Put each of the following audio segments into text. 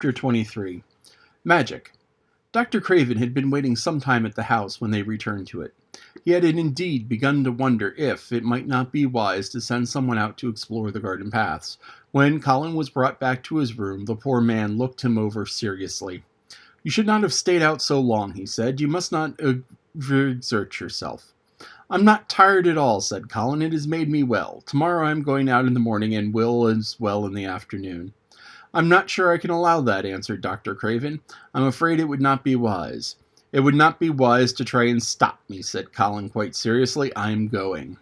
Chapter 23. Magic. Dr. Craven had been waiting some time at the house when they returned to it. He had indeed begun to wonder if it might not be wise to send someone out to explore the garden paths. When Colin was brought back to his room, the poor man looked him over seriously. "You should not have stayed out so long," he said. "You must not exert yourself." "I'm not tired at all," said Colin. "It has made me well. Tomorrow I am going out in the morning and will as well in the afternoon." "I'm not sure I can allow that," answered Dr. Craven. "I'm afraid it would not be wise." "It would not be wise to try and stop me," said Colin quite seriously. "I'm going."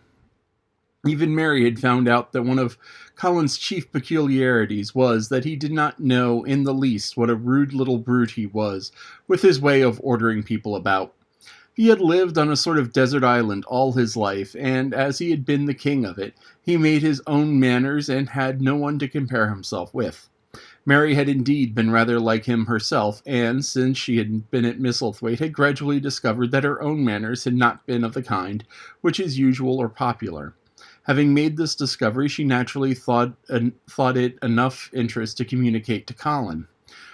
Even Mary had found out that one of Colin's chief peculiarities was that he did not know in the least what a rude little brute he was, with his way of ordering people about. He had lived on a sort of desert island all his life, and as he had been the king of it, he made his own manners and had no one to compare himself with. Mary had indeed been rather like him herself, and, since she had been at Misselthwaite, had gradually discovered that her own manners had not been of the kind which is usual or popular. Having made this discovery, she naturally thought it enough interest to communicate to Colin.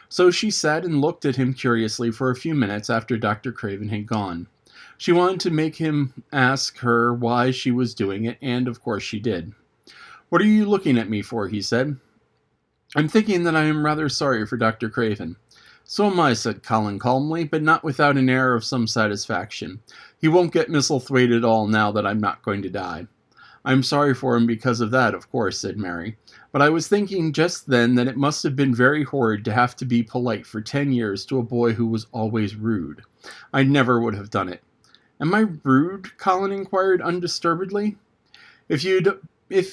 So she sat and looked at him curiously for a few minutes after Dr. Craven had gone. She wanted to make him ask her why she was doing it, and of course she did. "What are you looking at me for?" he said. "I'm thinking that I am rather sorry for Dr. Craven." "So am I," said Colin calmly, but not without an air of some satisfaction. "He won't get Misselthwaite at all now that I'm not going to die." "I'm sorry for him because of that, of course," said Mary. "But I was thinking just then that it must have been very horrid to have to be polite for 10 years to a boy who was always rude. I never would have done it." "Am I rude?" Colin inquired undisturbedly. If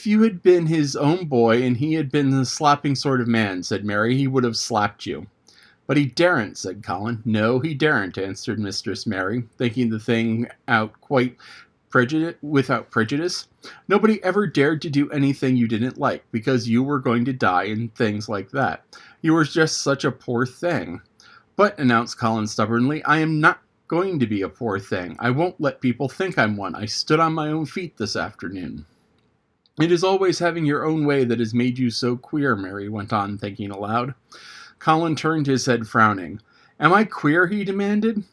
you had been his own boy and he had been the slapping sort of man," said Mary, "he would have slapped you." "But he daren't," said Colin. "No, he daren't," answered Mistress Mary, thinking the thing out quite without prejudice. "Nobody ever dared to do anything you didn't like, because you were going to die and things like that. You were just such a poor thing." "But," announced Colin stubbornly, "I am not going to be a poor thing. I won't let people think I'm one. I stood on my own feet this afternoon." "It is always having your own way that has made you so queer," Mary went on, thinking aloud. Colin turned his head, frowning. "Am I queer?" he demanded.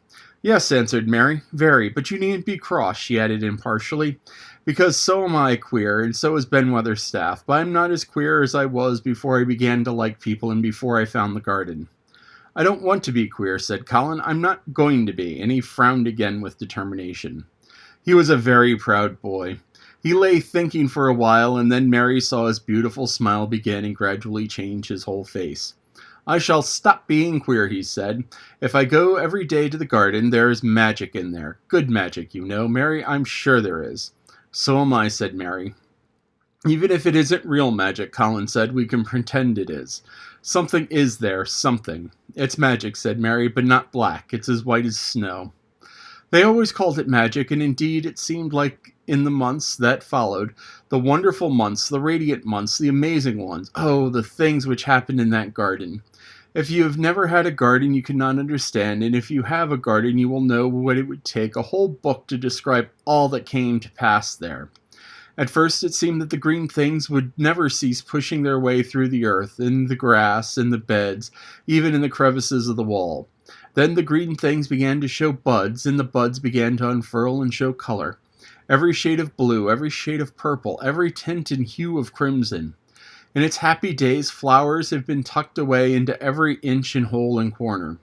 "Yes," answered Mary, "very, but you needn't be cross," she added impartially, "because so am I queer, and so is Ben Weatherstaff, but I'm not as queer as I was before I began to like people and before I found the garden." "I don't want to be queer," said Colin. "I'm not going to be," and he frowned again with determination. He was a very proud boy. He lay thinking for a while, and then Mary saw his beautiful smile begin and gradually change his whole face. "I shall stop being queer," he said. "If I go every day to the garden, there is magic in there. Good magic, you know, Mary. I'm sure there is." "So am I," said Mary. "Even if it isn't real magic," Colin said, "we can pretend it is. Something is there, something." "It's magic," said Mary, "but not black. It's as white as snow." They always called it magic, and indeed it seemed like in the months that followed, the wonderful months, the radiant months, the amazing ones. Oh, the things which happened in that garden. If you have never had a garden, you cannot understand, and if you have a garden, you will know what it would take a whole book to describe all that came to pass there. At first it seemed that the green things would never cease pushing their way through the earth, in the grass, in the beds, even in the crevices of the wall. Then the green things began to show buds, and the buds began to unfurl and show color. Every shade of blue, every shade of purple, every tint and hue of crimson. In its happy days, flowers have been tucked away into every inch and hole and corner.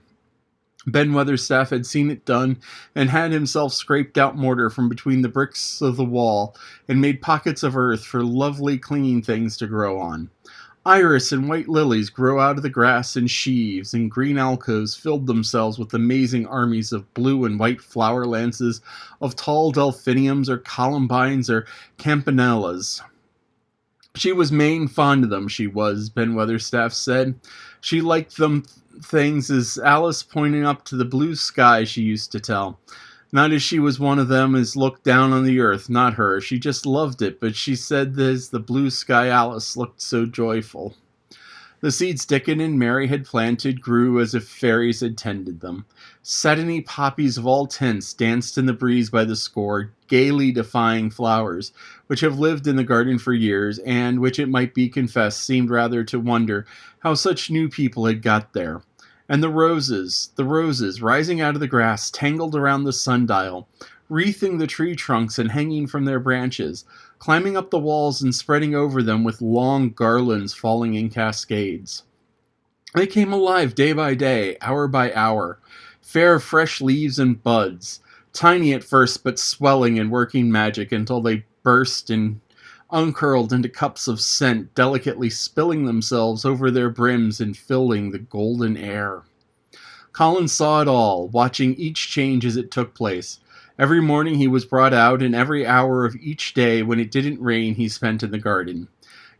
Ben Weatherstaff had seen it done, and had himself scraped out mortar from between the bricks of the wall, and made pockets of earth for lovely clinging things to grow on. Iris and white lilies grow out of the grass in sheaves, and green alcoves filled themselves with amazing armies of blue and white flower lances, of tall delphiniums or columbines or campanellas. She was main fond of them, she was, Ben Weatherstaff said. She liked them things as Alice pointing up to the blue sky, she used to tell. Not as she was one of them as looked down on the earth, not her. She just loved it, but she said as the blue sky Alice looked so joyful. The seeds Dickon and Mary had planted grew as if fairies had tended them. Satiny poppies of all tints danced in the breeze by the score, gaily defying flowers, which have lived in the garden for years, and which it might be confessed seemed rather to wonder how such new people had got there. And the roses, rising out of the grass, tangled around the sundial, wreathing the tree trunks and hanging from their branches, climbing up the walls and spreading over them with long garlands falling in cascades. They came alive day by day, hour by hour, fair fresh leaves and buds, tiny at first but swelling and working magic until they burst and uncurled into cups of scent, delicately spilling themselves over their brims and filling the golden air. Colin saw it all, watching each change as it took place. Every morning he was brought out, and every hour of each day when it didn't rain he spent in the garden.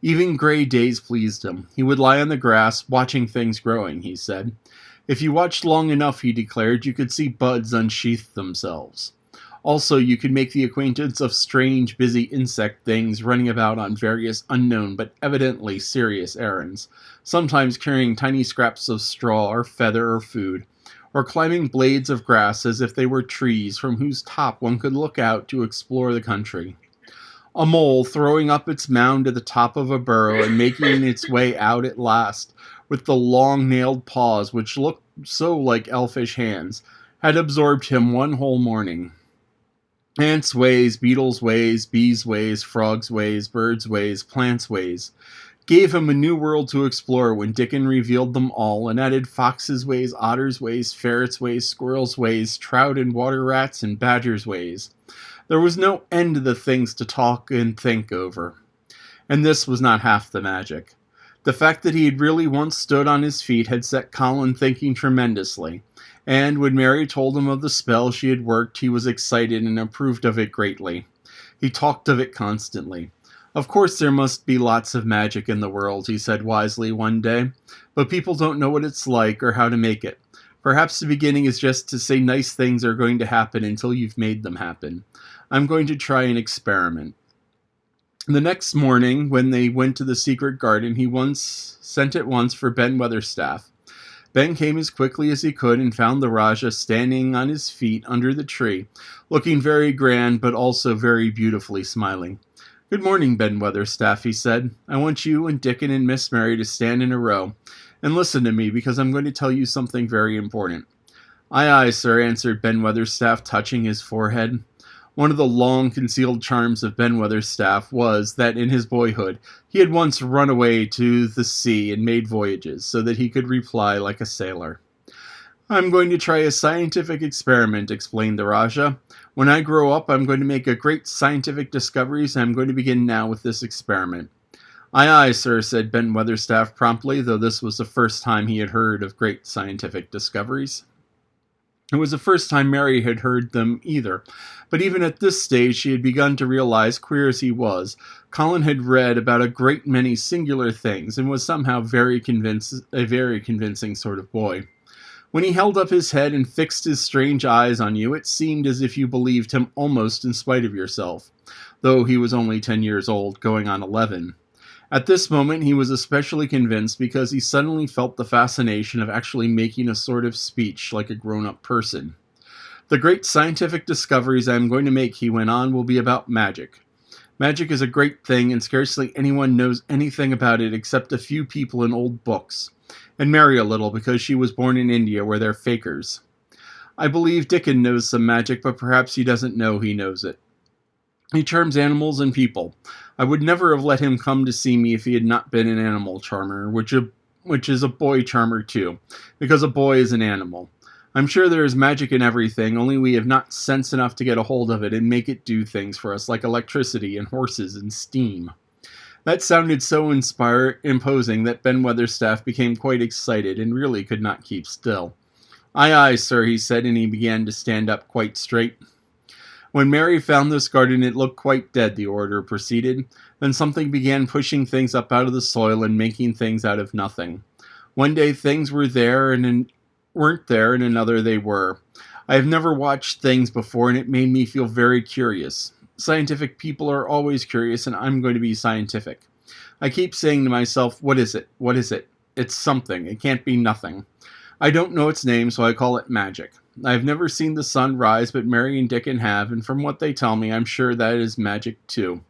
Even gray days pleased him. He would lie on the grass, watching things growing, he said. If you watched long enough, he declared, you could see buds unsheath themselves. Also, you could make the acquaintance of strange, busy insect things running about on various unknown but evidently serious errands, sometimes carrying tiny scraps of straw or feather or food, or climbing blades of grass as if they were trees from whose top one could look out to explore the country. A mole throwing up its mound at the top of a burrow and making its way out at last, with the long-nailed paws which looked so like elfish hands, had absorbed him one whole morning. Ants' ways, beetles' ways, bees' ways, frogs' ways, birds' ways, plants' ways, gave him a new world to explore when Dickon revealed them all, and added foxes' ways, otters' ways, ferrets' ways, squirrels' ways, trout and water rats and badgers' ways. There was no end to the things to talk and think over. And this was not half the magic. The fact that he had really once stood on his feet had set Colin thinking tremendously, and when Mary told him of the spell she had worked, he was excited and approved of it greatly. He talked of it constantly. Of course there must be lots of magic in the world, he said wisely one day, but people don't know what it's like or how to make it. Perhaps the beginning is just to say nice things are going to happen until you've made them happen. I'm going to try an experiment. The next morning, when they went to the secret garden, he sent at once for Ben Weatherstaff. Ben came as quickly as he could and found the Rajah standing on his feet under the tree, looking very grand but also very beautifully smiling. "Good morning, Ben Weatherstaff," he said. "I want you and Dickon and Miss Mary to stand in a row and listen to me, because I'm going to tell you something very important." "Aye, aye, sir," answered Ben Weatherstaff, touching his forehead. One of the long-concealed charms of Ben Weatherstaff was that in his boyhood he had once run away to the sea and made voyages, so that he could reply like a sailor. "I'm going to try a scientific experiment," explained the Rajah. "When I grow up, I'm going to make a great scientific discoveries, and I'm going to begin now with this experiment." "Aye, aye, sir," said Ben Weatherstaff promptly, though this was the first time he had heard of great scientific discoveries. It was the first time Mary had heard them either, but even at this stage she had begun to realize, queer as he was, Colin had read about a great many singular things, and was somehow a very convincing sort of boy. When he held up his head and fixed his strange eyes on you, it seemed as if you believed him almost in spite of yourself, though he was only 10 years old, going on 11. At this moment he was especially convinced because he suddenly felt the fascination of actually making a sort of speech like a grown-up person. "The great scientific discoveries I am going to make," he went on, "will be about magic. Magic is a great thing, and scarcely anyone knows anything about it except a few people in old books, and Mary a little, because she was born in India, where they're fakers. I believe Dickon knows some magic, but perhaps he doesn't know he knows it. He charms animals and people. I would never have let him come to see me if he had not been an animal charmer, which is a boy charmer too, because a boy is an animal. I'm sure there is magic in everything, only we have not sense enough to get a hold of it and make it do things for us, like electricity and horses and steam." That sounded so imposing that Ben Weatherstaff became quite excited and really could not keep still. "Aye, aye, sir," he said, and he began to stand up quite straight. "When Mary found this garden it looked quite dead," the orator proceeded. "Then something began pushing things up out of the soil and making things out of nothing. One day things were there and weren't there, and another they were. I have never watched things before, and it made me feel very curious. Scientific people are always curious, and I'm going to be scientific. I keep saying to myself, what is it? What is it? It's something. It can't be nothing. I don't know its name, so I call it magic. I have never seen the sun rise, but Mary and Dickon have, and from what they tell me, I'm sure that is magic too.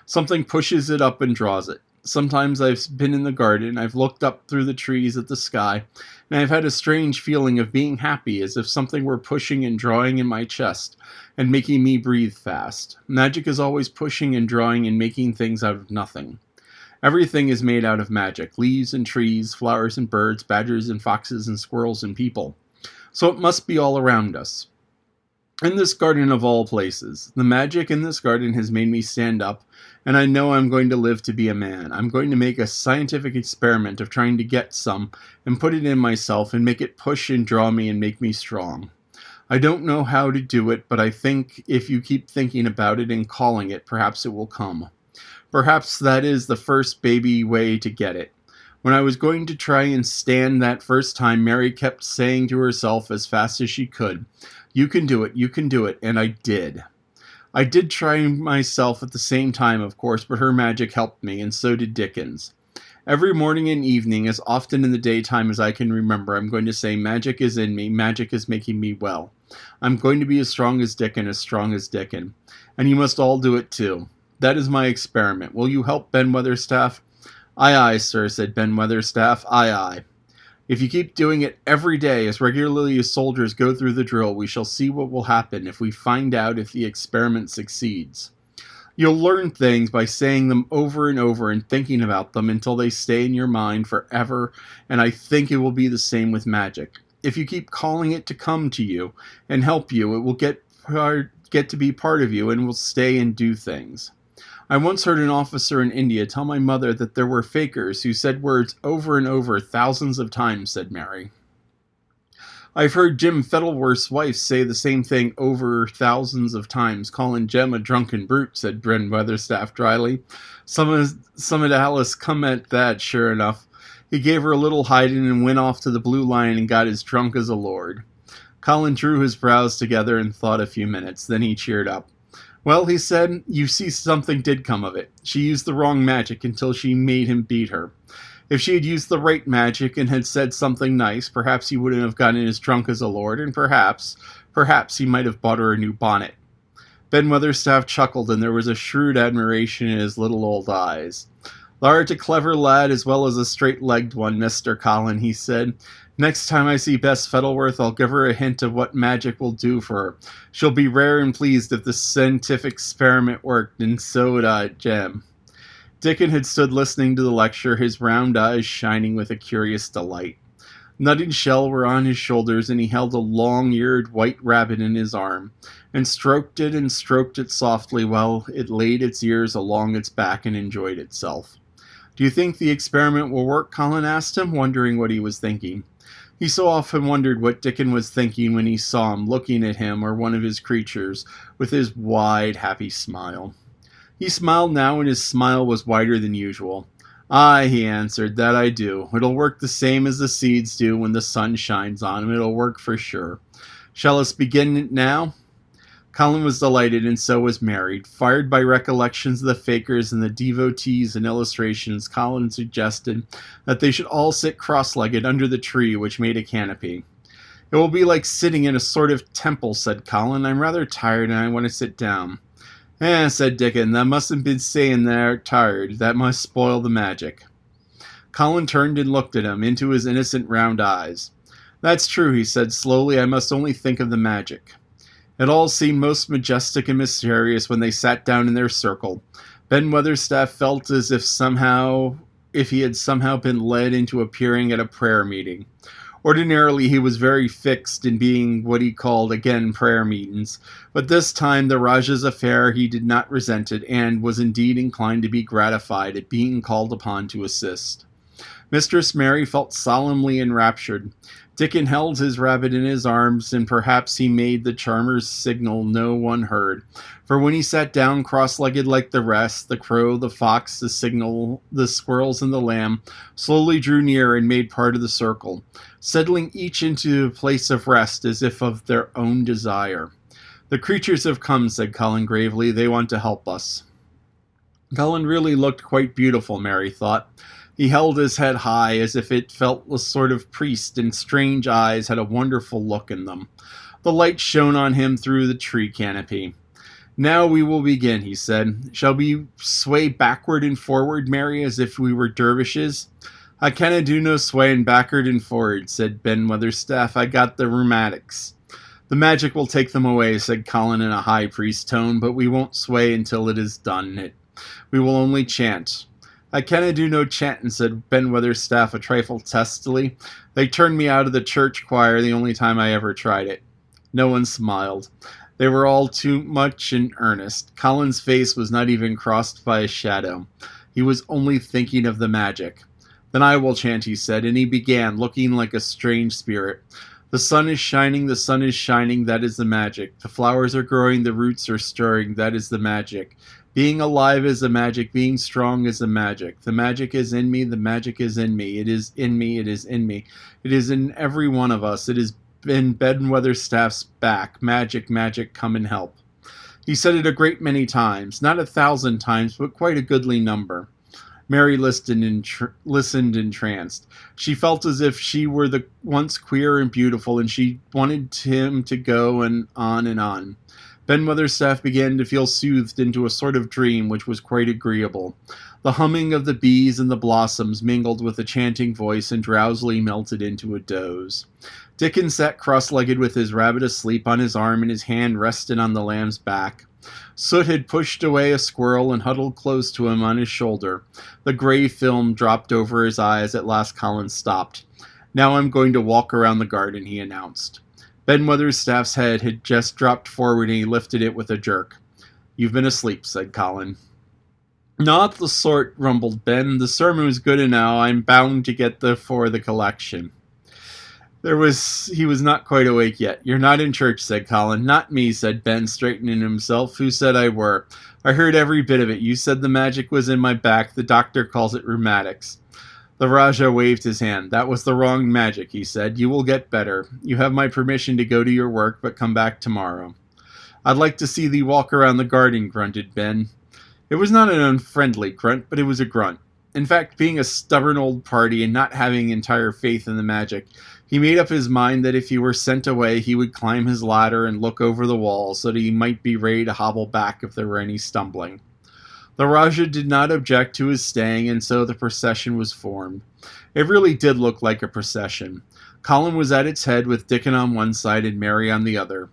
Something pushes it up and draws it. Sometimes I've been in the garden, I've looked up through the trees at the sky, and I've had a strange feeling of being happy, as if something were pushing and drawing in my chest, and making me breathe fast. Magic is always pushing and drawing and making things out of nothing. Everything is made out of magic: leaves and trees, flowers and birds, badgers and foxes and squirrels and people. So it must be all around us. In this garden of all places, the magic in this garden has made me stand up, and I know I'm going to live to be a man. I'm going to make a scientific experiment of trying to get some and put it in myself and make it push and draw me and make me strong. I don't know how to do it, but I think if you keep thinking about it and calling it, perhaps it will come. Perhaps that is the first baby way to get it. When I was going to try and stand that first time, Mary kept saying to herself as fast as she could, "You can do it, you can do it," and I did. I did try myself at the same time, of course, but her magic helped me, and so did Dickens. Every morning and evening, as often in the daytime as I can remember, I'm going to say, "Magic is in me, magic is making me well. I'm going to be as strong as Dickon, as strong as Dickon. And you must all do it too. That is my experiment. Will you help, Ben Weatherstaff?" "Aye, aye, sir," said Ben Weatherstaff. "Aye, aye. If you keep doing it every day as regularly as soldiers go through the drill, we shall see what will happen if we find out if the experiment succeeds. You'll learn things by saying them over and over and thinking about them until they stay in your mind forever, and I think it will be the same with magic. If you keep calling it to come to you and help you, it will get to be part of you and will stay and do things. I once heard an officer in India tell my mother that there were fakers who said words over and over thousands of times," said Mary. "I've heard Jim Fettleworth's wife say the same thing over thousands of times, calling Jem a drunken brute," said Ben Weatherstaff dryly. Some of Alice come at that, sure enough. He gave her a little hiding and went off to the Blue Lion and got as drunk as a lord. Colin drew his brows together and thought a few minutes. Then he cheered up. "Well," he said, "you see, something did come of it. She used the wrong magic until she made him beat her. If she had used the right magic and had said something nice, perhaps he wouldn't have gotten as drunk as a lord, and perhaps he might have bought her a new bonnet." Ben Weatherstaff chuckled, and there was a shrewd admiration in his little old eyes. "Thou'rt a clever lad as well as a straight-legged one, Mr. Colin," he said. "Next time I see Bess Fettleworth, I'll give her a hint of what magic will do for her. She'll be rare and pleased if the scientific experiment worked, and so would I, Jem." Dickon had stood listening to the lecture, his round eyes shining with a curious delight. Nut and Shell were on his shoulders, and he held a long-eared white rabbit in his arm, and stroked it softly while it laid its ears along its back and enjoyed itself. "Do you think the experiment will work?" Colin asked him, wondering what he was thinking. He so often wondered what Dickon was thinking when he saw him looking at him or one of his creatures with his wide, happy smile. He smiled now, and his smile was wider than usual. "Aye," he answered, "that I do. It'll work the same as the seeds do when the sun shines on them. It'll work for sure. Shall us begin it now?" Colin was delighted, and so was Mary. Fired by recollections of the fakers and the devotees and illustrations, Colin suggested that they should all sit cross-legged under the tree which made a canopy. "It will be like sitting in a sort of temple," said Colin. "I'm rather tired, and I want to sit down." Said Dickon, "thou mustn't be saying thou'rt tired. That must spoil the magic." Colin turned and looked at him, into his innocent round eyes. "That's true," he said slowly. "I must only think of the magic." It all seemed most majestic and mysterious when they sat down in their circle. Ben Weatherstaff felt as if he had somehow been led into appearing at a prayer meeting. Ordinarily, he was very fixed in being what he called, again, prayer meetings, but this time the Rajah's affair he did not resent it, and was indeed inclined to be gratified at being called upon to assist. Mistress Mary felt solemnly enraptured. Dickon held his rabbit in his arms, and perhaps he made the charmer's signal no one heard, for when he sat down cross-legged like the rest, the crow, the fox, the squirrels, and the lamb slowly drew near and made part of the circle, settling each into a place of rest as if of their own desire. "The creatures have come," said Colin gravely. "They want to help us." Colin really looked quite beautiful, Mary thought. He held his head high as if it felt a sort of priest, and strange eyes had a wonderful look in them. The light shone on him through the tree canopy. "Now we will begin," he said. "Shall we sway backward and forward, Mary, as if we were dervishes?" "I canna do no swayin' backward and forward," said Ben Weatherstaff. "I got the rheumatics." "The magic will take them away," said Colin in a high priest tone, "but we won't sway until it is done. We will only chant." "I canna do no chantin'," said Ben Weatherstaff a trifle testily. "They turned me out of the church choir the only time I ever tried it." No one smiled. They were all too much in earnest. Colin's face was not even crossed by a shadow. He was only thinking of the magic. "Then I will chant," he said, and he began, looking like a strange spirit. "The sun is shining, the sun is shining, that is the magic. The flowers are growing, the roots are stirring, that is the magic. Being alive is the magic, being strong is the magic. The magic is in me, the magic is in me. It is in me, it is in me. It is in every one of us. It is in Ben Weatherstaff's back. Magic, magic, come and help." He said it a great many times, not 1,000 times, but quite a goodly number. Mary listened entranced. She felt as if she were the once queer and beautiful, and she wanted him to go and on and on. Ben Weatherstaff began to feel soothed into a sort of dream which was quite agreeable. The humming of the bees and the blossoms mingled with the chanting voice and drowsily melted into a doze. Dickon sat cross-legged with his rabbit asleep on his arm and his hand rested on the lamb's back. Soot had pushed away a squirrel and huddled close to him on his shoulder. The gray film dropped over his eyes. At last Colin stopped. "Now I'm going to walk around the garden," he announced. Ben Weatherstaff's head had just dropped forward and he lifted it with a jerk. "You've been asleep," said Colin. "Not the sort," rumbled Ben. "The sermon was good enow. I'm bound to get for the collection." He was not quite awake yet. "You're not in church," said Colin. "Not me," said Ben, straightening himself. "Who said I were? I heard every bit of it. You said the magic was in my back. The doctor calls it rheumatics." The Rajah waved his hand. "That was the wrong magic," he said. "You will get better. You have my permission to go to your work, but come back tomorrow." "I'd like to see thee walk around the garden," grunted Ben. It was not an unfriendly grunt, but it was a grunt. In fact, being a stubborn old party and not having entire faith in the magic, he made up his mind that if he were sent away, he would climb his ladder and look over the wall so that he might be ready to hobble back if there were any stumbling. The Rajah did not object to his staying, and so the procession was formed. It really did look like a procession. Colin was at its head with Dickon on one side and Mary on the other.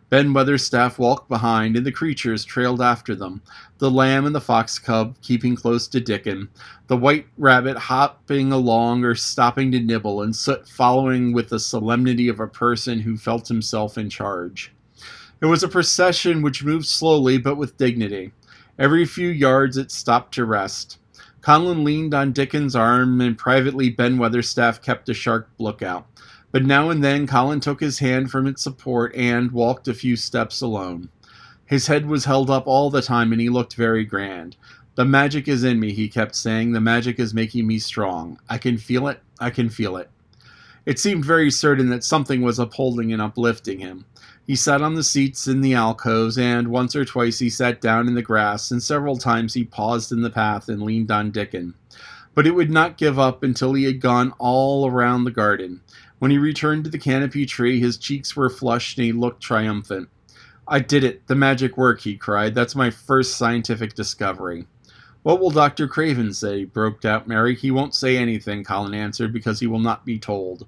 Ben Weatherstaff walked behind, and the creatures trailed after them, the lamb and the fox cub keeping close to Dickon, the white rabbit hopping along or stopping to nibble, and Soot following with the solemnity of a person who felt himself in charge. It was a procession which moved slowly but with dignity. Every few yards it stopped to rest. Colin leaned on Dickon's arm, and privately Ben Weatherstaff kept a sharp lookout. But now and then Colin took his hand from its support and walked a few steps alone. His head was held up all the time and he looked very grand. "The magic is in me," he kept saying. "The magic is making me strong. I can feel it. I can feel it." It seemed very certain that something was upholding and uplifting him. He sat on the seats in the alcoves, and once or twice he sat down in the grass, and several times he paused in the path and leaned on Dickon. But it would not give up until he had gone all around the garden. When he returned to the canopy tree, his cheeks were flushed and he looked triumphant. "I did it! The magic work!" he cried. "That's my first scientific discovery." "What will Dr. Craven say?" broke out Mary. "He won't say anything," Colin answered, "because he will not be told.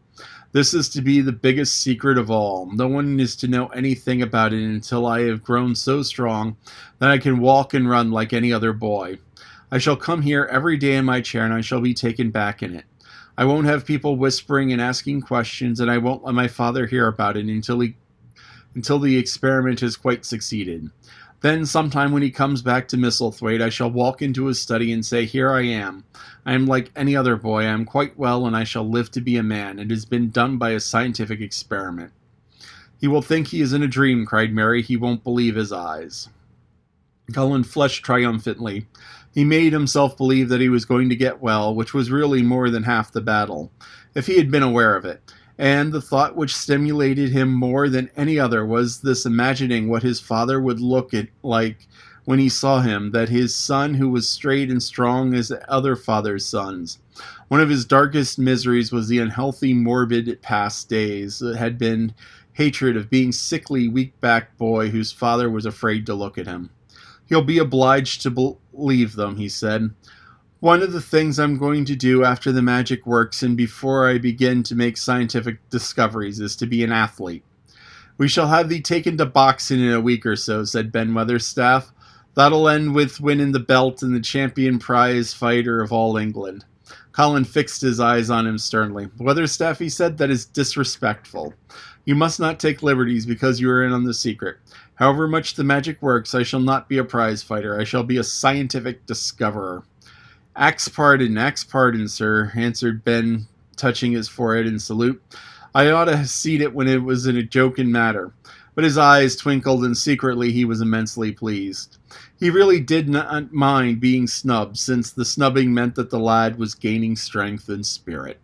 This is to be the biggest secret of all. No one is to know anything about it until I have grown so strong that I can walk and run like any other boy. I shall come here every day in my chair and I shall be taken back in it. I won't have people whispering and asking questions, and I won't let my father hear about it until the experiment has quite succeeded. Then, sometime when he comes back to Misselthwaite, I shall walk into his study and say, 'Here I am. I am like any other boy. I am quite well, and I shall live to be a man. It has been done by a scientific experiment.'" "He will think he is in a dream," cried Mary. "He won't believe his eyes." Colin flushed triumphantly. He made himself believe that he was going to get well, which was really more than half the battle, if he had been aware of it. And the thought which stimulated him more than any other was this imagining what his father would look like when he saw him, that his son who was straight and strong as other fathers' sons, One of his darkest miseries was the unhealthy, morbid past days. It had been hatred of being sickly, weak-backed boy whose father was afraid to look at him. He'll be obliged to believe them, he said. One of the things I'm going to do after the magic works and before I begin to make scientific discoveries is to be an athlete. We shall have thee taken to boxing in a week or so, said Ben Weatherstaff. That'll end with winning the belt and the champion prize fighter of all England. Colin fixed his eyes on him sternly. Weatherstaff, he said, that is disrespectful. You must not take liberties because you are in on the secret. However much the magic works, I shall not be a prize fighter. I shall be a scientific discoverer. Axe pardon, sir, answered Ben, touching his forehead in salute. I ought to have seen it when it was in a joking matter. But his eyes twinkled, and secretly he was immensely pleased. He really did not mind being snubbed, since the snubbing meant that the lad was gaining strength and spirit.